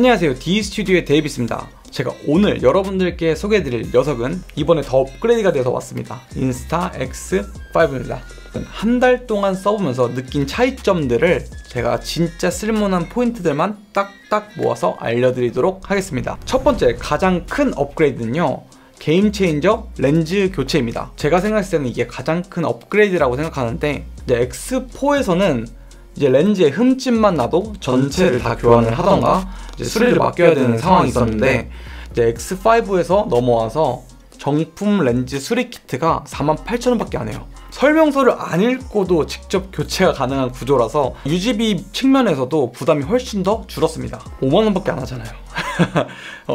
안녕하세요, D스튜디오의 데이비스입니다. 제가 오늘 여러분들께 소개해드릴 녀석은 이번에 더 업그레이드가 돼서 왔습니다. 인스타 X5입니다. 한 달 동안 써보면서 느낀 차이점들을 제가 진짜 쓸만한 포인트들만 딱딱 모아서 알려드리도록 하겠습니다. 첫 번째, 가장 큰 업그레이드는요, 게임 체인저 렌즈 교체입니다. 제가 생각했을 때는 이게 가장 큰 업그레이드라고 생각하는데, 이제 X4에서는 이제 렌즈에 흠집만 나도 전체를 다 교환을 하던가 이제 수리를 맡겨야 되는 상황이 있었는데, 이제 X5에서 넘어와서 정품 렌즈 수리 키트가 48,000원밖에 안 해요. 설명서를 안 읽고도 직접 교체가 가능한 구조라서 유지비 측면에서도 부담이 훨씬 더 줄었습니다. 5만원밖에 안 하잖아요.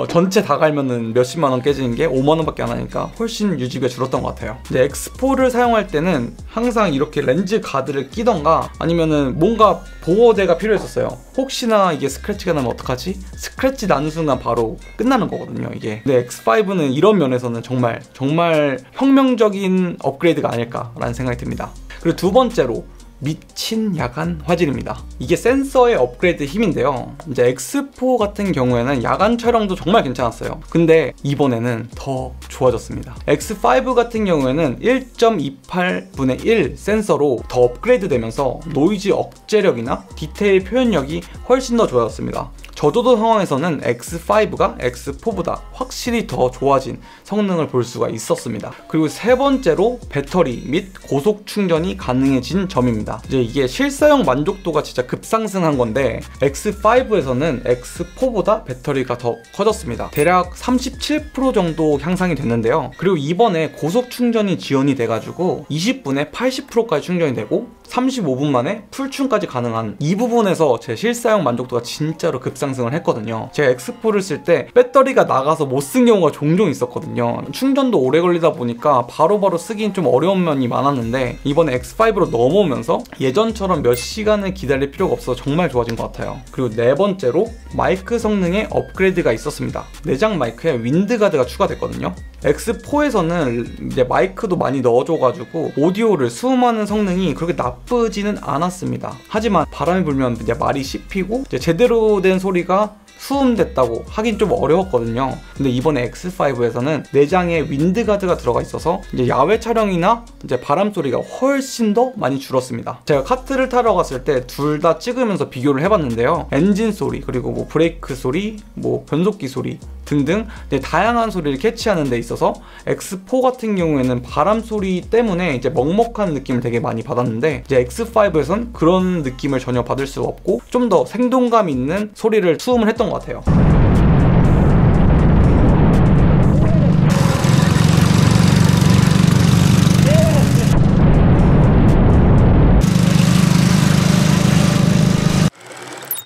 전체 다 갈면은 몇십만원 깨지는 게 5만원밖에 안 하니까 훨씬 유지비가 줄었던 것 같아요. 이제 X4를 사용할 때는 항상 이렇게 렌즈 가드를 끼던가 아니면은 뭔가 보호대가 필요했었어요. 혹시나 이게 스크래치가 나면 어떡하지? 스크래치 나는 순간 바로 끝나는 거거든요, 이게. 근데 X5는 이런 면에서는 정말 혁명적인 업그레이드가 아닐까라는 생각이 듭니다. 그리고 두 번째로, 미친 야간 화질입니다. 이게 센서의 업그레이드 힘인데요, 이제 X4 같은 경우에는 야간 촬영도 정말 괜찮았어요. 근데 이번에는 더 좋아졌습니다. X5 같은 경우에는 1.28분의 1 센서로 더 업그레이드 되면서 노이즈 억제력이나 디테일 표현력이 훨씬 더 좋아졌습니다. 저조도 상황에서는 X5가 X4보다 확실히 더 좋아진 성능을 볼 수가 있었습니다. 그리고 세 번째로, 배터리 및 고속 충전이 가능해진 점입니다. 이제 이게 실사용 만족도가 진짜 급상승한 건데, X5에서는 X4보다 배터리가 더 커졌습니다. 대략 37% 정도 향상이 됐는데요. 그리고 이번에 고속 충전이 지원이 돼가지고 20분에 80%까지 충전이 되고 35분 만에 풀충까지 가능한, 이 부분에서 제 실사용 만족도가 진짜로 급상승을 했거든요. 제가 X4를 쓸 때 배터리가 나가서 못 쓴 경우가 종종 있었거든요. 충전도 오래 걸리다 보니까 바로바로 쓰긴 좀 어려운 면이 많았는데, 이번에 X5로 넘어오면서 예전처럼 몇 시간을 기다릴 필요가 없어서 정말 좋아진 것 같아요. 그리고 네 번째로, 마이크 성능에 업그레이드가 있었습니다. 내장 마이크에 윈드가드가 추가됐거든요. X4에서는 이제 마이크도 많이 넣어줘가지고 오디오를 수음하는 성능이 그렇게 나쁘지는 않았습니다. 하지만 바람이 불면 이제 말이 씹히고 이제 제대로 된 소리가 수음됐다고 하긴 좀 어려웠거든요. 근데 이번에 X5에서는 내장에 윈드가드가 들어가 있어서 이제 야외 촬영이나 이제 바람 소리가 훨씬 더 많이 줄었습니다. 제가 카트를 타러 갔을 때 둘 다 찍으면서 비교를 해봤는데요, 엔진 소리, 그리고 뭐 브레이크 소리, 뭐 변속기 소리 등등 다양한 소리를 캐치하는 데 있어서 X4 같은 경우에는 바람 소리 때문에 이제 먹먹한 느낌을 되게 많이 받았는데, 이제 X5에선 그런 느낌을 전혀 받을 수가 없고 좀 더 생동감 있는 소리를 수음을 했던 것 같아요.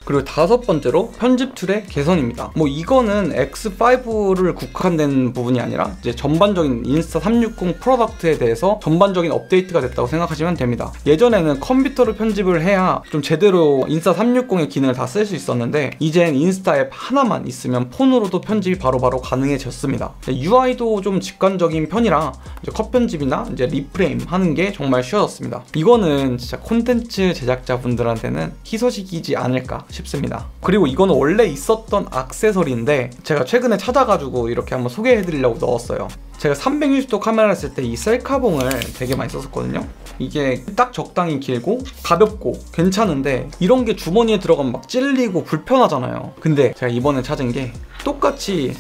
그리고 다섯 번째로, 편집 툴의 개선입니다. 뭐 이거는 X5를 국한된 부분이 아니라 이제 전반적인 인스타 360 프로덕트에 대해서 전반적인 업데이트가 됐다고 생각하시면 됩니다. 예전에는 컴퓨터로 편집을 해야 좀 제대로 인스타 360의 기능을 다 쓸 수 있었는데, 이젠 인스타 앱 하나만 있으면 폰으로도 편집이 바로바로 가능해졌습니다. UI도 좀 직관적인 편이라 이제 컷 편집이나 이제 리프레임 하는 게 정말 쉬워졌습니다. 이거는 진짜 콘텐츠 제작자분들한테는 희소식이지 않을까 싶습니다. 그리고 이거는 원래 있었던 액세서리인데 제가 최근에 찾아가지고 이렇게 한번 소개해드리려고 넣었어요. 제가 360도 카메라를 쓸 때 이 셀카봉을 되게 많이 썼었거든요. 이게 딱 적당히 길고 가볍고 괜찮은데, 이런 게 주머니에 들어가면 막 찔리고 불편하잖아요. 근데 제가 이번에 찾은 게 똑같이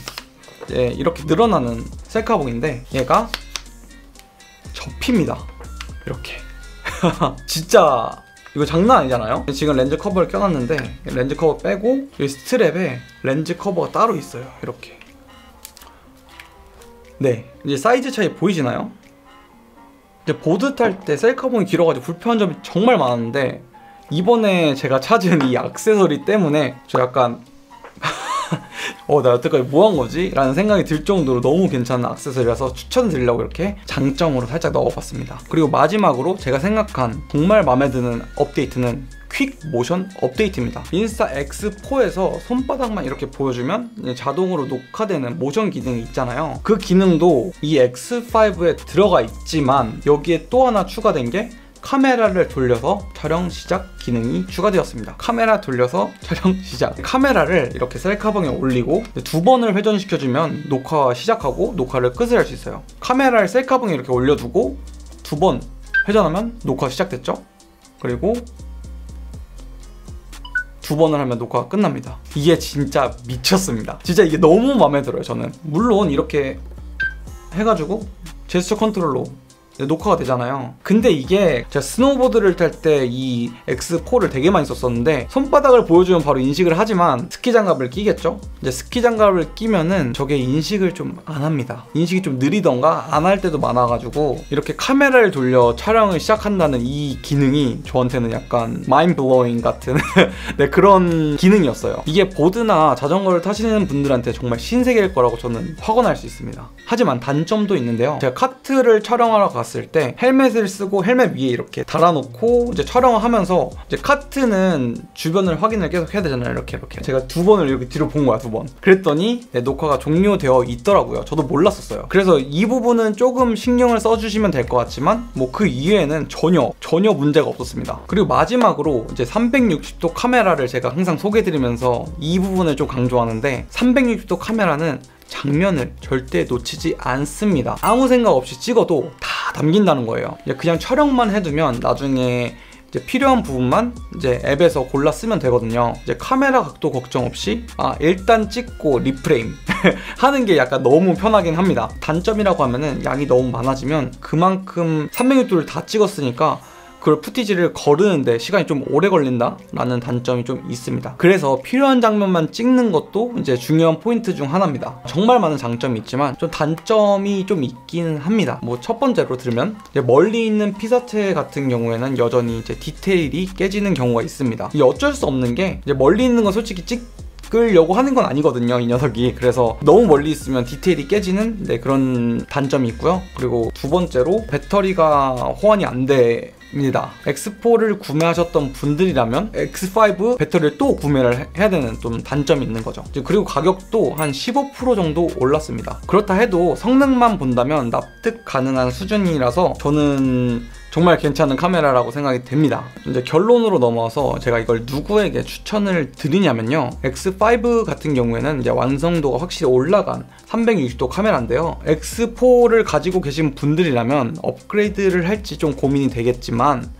이렇게 늘어나는 셀카봉인데, 얘가 접힙니다. 이렇게. 진짜 이거 장난 아니잖아요? 지금 렌즈 커버를 껴놨는데 렌즈 커버 빼고 이 스트랩에 렌즈 커버가 따로 있어요. 이렇게. 네, 이제 사이즈 차이 보이시나요? 이제 보드 탈 때 셀카봉이 길어가지고 불편한 점이 정말 많았는데, 이번에 제가 찾은 이 액세서리 때문에 저 약간 나 여태까지 뭐 한 거지? 라는 생각이 들 정도로 너무 괜찮은 액세서리라서 추천드리려고 이렇게 장점으로 살짝 넣어봤습니다. 그리고 마지막으로 제가 생각한 정말 마음에 드는 업데이트는 퀵 모션 업데이트입니다. 인스타 X4에서 손바닥만 이렇게 보여주면 자동으로 녹화되는 모션 기능이 있잖아요. 그 기능도 이 X5에 들어가 있지만 여기에 또 하나 추가된 게 카메라를 돌려서 촬영 시작 기능이 추가되었습니다. 카메라 돌려서 촬영 시작. 카메라를 이렇게 셀카봉에 올리고 2번을 회전시켜주면 녹화 시작하고 녹화를 끝을 할 수 있어요. 카메라를 셀카봉에 이렇게 올려두고 2번 회전하면 녹화 시작됐죠? 그리고 2번을 하면 녹화가 끝납니다. 이게 진짜 미쳤습니다. 진짜 이게 너무 마음에 들어요. 저는 물론 이렇게 해가지고 제스처 컨트롤로 녹화가 되잖아요. 근데 이게 제가 스노우보드를 탈 때 이 X4를 되게 많이 썼었는데 손바닥을 보여주면 바로 인식을 하지만 스키 장갑을 끼겠죠? 이제 스키 장갑을 끼면은 저게 인식을 좀 안 합니다. 인식이 좀 느리던가 안 할 때도 많아가지고 이렇게 카메라를 돌려 촬영을 시작한다는 이 기능이 저한테는 약간 마인드 블로잉 같은 네, 그런 기능이었어요. 이게 보드나 자전거를 타시는 분들한테 정말 신세계일 거라고 저는 확언할 수 있습니다. 하지만 단점도 있는데요. 제가 카트를 촬영하러 갔을 때 헬멧을 쓰고 헬멧 위에 이렇게 달아놓고 이제 촬영을 하면서 이제 카트는 주변을 확인을 계속 해야 되잖아요. 이렇게 제가 2번을 이렇게 뒤로 본 거야. 2번. 그랬더니 네, 녹화가 종료되어 있더라고요. 저도 몰랐었어요. 그래서 이 부분은 조금 신경을 써주시면 될 것 같지만 뭐 그 이외에는 전혀 문제가 없었습니다. 그리고 마지막으로 이제 360도 카메라를 제가 항상 소개해드리면서 이 부분을 좀 강조하는데 360도 카메라는 장면을 절대 놓치지 않습니다. 아무 생각 없이 찍어도 다 담긴다는 거예요. 그냥 촬영만 해두면 나중에 이제 필요한 부분만 이제 앱에서 골라 쓰면 되거든요. 이제 카메라 각도 걱정 없이 일단 찍고 리프레임 하는 게 약간 너무 편하긴 합니다. 단점이라고 하면은 양이 너무 많아지면 그만큼 360도를 다 찍었으니까 그걸 푸티지를 거르는데 시간이 좀 오래 걸린다 라는 단점이 좀 있습니다. 그래서 필요한 장면만 찍는 것도 이제 중요한 포인트 중 하나입니다. 정말 많은 장점이 있지만 좀 단점이 좀 있긴 합니다. 뭐 첫 번째로 들면 이제 멀리 있는 피사체 같은 경우에는 여전히 이제 디테일이 깨지는 경우가 있습니다. 이게 어쩔 수 없는 게 이제 멀리 있는 건 솔직히 찍으려고 하는 건 아니거든요, 이 녀석이. 그래서 너무 멀리 있으면 디테일이 깨지는 그런 단점이 있고요. 그리고 두 번째로 배터리가 호환이 안 됩니다. X4를 구매하셨던 분들이라면 X5 배터리를 또 구매를 해야 되는 좀 단점이 있는 거죠. 그리고 가격도 한 15% 정도 올랐습니다. 그렇다 해도 성능만 본다면 납득 가능한 수준이라서 저는 정말 괜찮은 카메라라고 생각이 됩니다. 이제 결론으로 넘어와서 제가 이걸 누구에게 추천을 드리냐면요. X5 같은 경우에는 이제 완성도가 확실히 올라간 360도 카메라인데요. X4를 가지고 계신 분들이라면 업그레이드를 할지 좀 고민이 되겠지만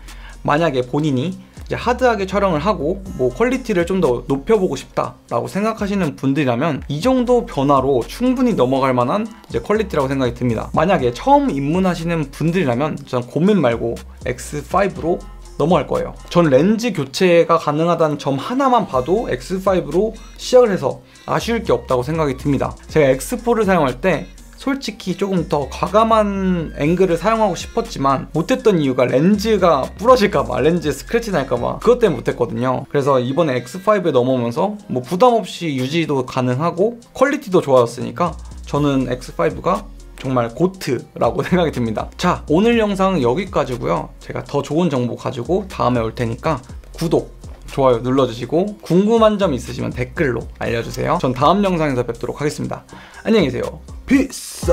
만약에 본인이 이제 하드하게 촬영을 하고 뭐 퀄리티를 좀 더 높여보고 싶다라고 생각하시는 분들이라면 이 정도 변화로 충분히 넘어갈 만한 이제 퀄리티라고 생각이 듭니다. 만약에 처음 입문하시는 분들이라면 저는 고민 말고 X5로 넘어갈 거예요. 전 렌즈 교체가 가능하다는 점 하나만 봐도 X5로 시작을 해서 아쉬울 게 없다고 생각이 듭니다. 제가 X4를 사용할 때 솔직히 조금 더 과감한 앵글을 사용하고 싶었지만 못했던 이유가 렌즈가 부러질까봐, 렌즈 스크래치 날까봐 그것 때문에 못했거든요. 그래서 이번에 X5에 넘어오면서 뭐 부담없이 유지도 가능하고 퀄리티도 좋아졌으니까 저는 X5가 정말 고트라고 생각이 듭니다. 자, 오늘 영상은 여기까지고요. 제가 더 좋은 정보 가지고 다음에 올 테니까 구독, 좋아요 눌러주시고 궁금한 점 있으시면 댓글로 알려주세요. 전 다음 영상에서 뵙도록 하겠습니다. 안녕히 계세요. 피스!